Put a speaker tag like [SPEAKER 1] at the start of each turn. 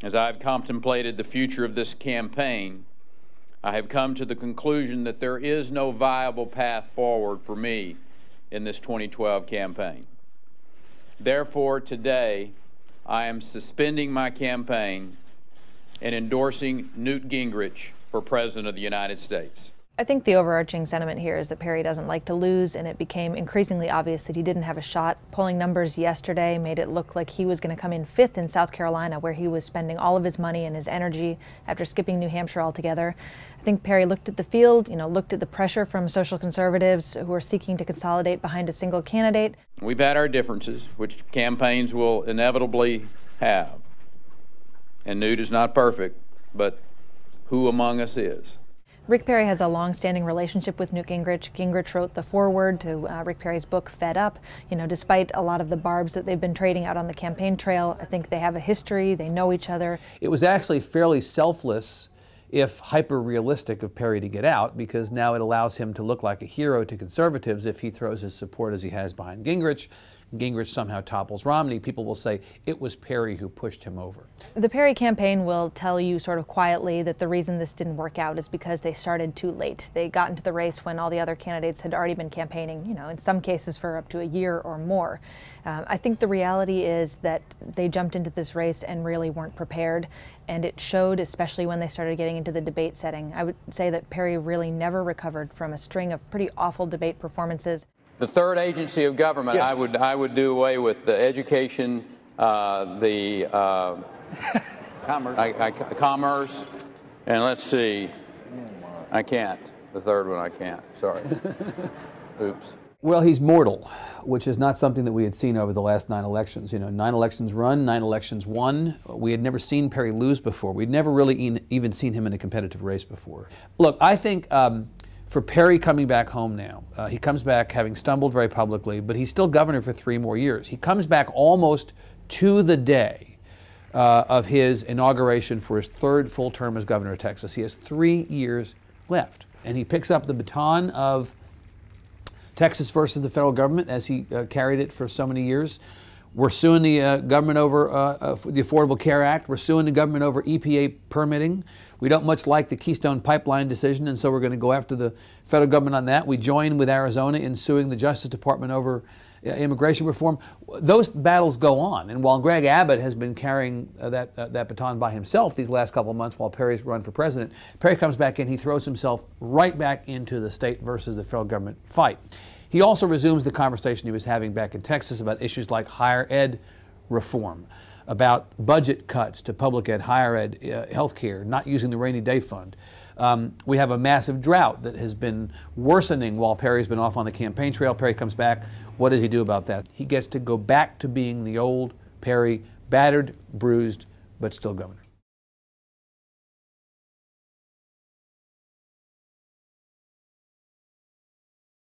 [SPEAKER 1] As I've contemplated the future of this campaign, I have come to the conclusion that there is no viable path forward for me in this 2012 campaign. Therefore, today, I am suspending my campaign and endorsing Newt Gingrich for President of the United States.
[SPEAKER 2] I think the overarching sentiment here is that Perry doesn't like to lose, and it became increasingly obvious that he didn't have a shot. Polling numbers yesterday made it look like he was going to come in fifth in South Carolina, where he was spending all of his money and his energy after skipping New Hampshire altogether. I think Perry looked at the field, looked at the pressure from social conservatives who are seeking to consolidate behind a single candidate.
[SPEAKER 1] We've had our differences, which campaigns will inevitably have. And Newt is not perfect, but who among us is?
[SPEAKER 2] Rick Perry has a long-standing relationship with Newt Gingrich. Gingrich wrote the foreword to Rick Perry's book, Fed Up. Despite a lot of the barbs that they've been trading out on the campaign trail, I think they have a history, they know each other.
[SPEAKER 3] It was actually fairly selfless, if hyper-realistic, of Perry to get out, because now it allows him to look like a hero to conservatives if he throws his support as he has behind Gingrich. Gingrich somehow topples Romney. People will say it was Perry who pushed him over.
[SPEAKER 2] The Perry campaign will tell you sort of quietly that the reason this didn't work out is because they started too late. They got into the race when all the other candidates had already been campaigning, in some cases for up to a year or more. I think the reality is that they jumped into this race and really weren't prepared, and it showed, especially when they started getting into the debate setting. I would say that Perry really never recovered from a string of pretty awful debate performances.
[SPEAKER 1] The third agency of government, yeah. I would do away with the education, the commerce, and let's see, I can't. The third one I can't. Sorry. Oops.
[SPEAKER 3] Well, he's mortal, which is not something that we had seen over the last 9 elections. 9 elections run, 9 elections won. We had never seen Perry lose before. We'd never really even seen him in a competitive race before. Look, I think for Perry coming back home now, he comes back having stumbled very publicly, but he's still governor for 3 more years. He comes back almost to the day of his inauguration for his 3rd full term as governor of Texas. He has 3 years left, and he picks up the baton of Texas versus the federal government as he carried it for so many years. We're suing the government over the Affordable Care Act. We're suing the government over EPA permitting. We don't much like the Keystone Pipeline decision, and so we're going to go after the federal government on that. We join with Arizona in suing the Justice Department over immigration reform. Those battles go on, and while Greg Abbott has been carrying that baton by himself these last couple of months while Perry's run for president, Perry comes back in, he throws himself right back into the state versus the federal government fight. He also resumes the conversation he was having back in Texas about issues like higher ed reform, about budget cuts to public ed, higher ed, health care, not using the rainy day fund. We have a massive drought that has been worsening while Perry's been off on the campaign trail. Perry comes back. What does he do about that? He gets to go back to being the old Perry, battered, bruised, but still governor.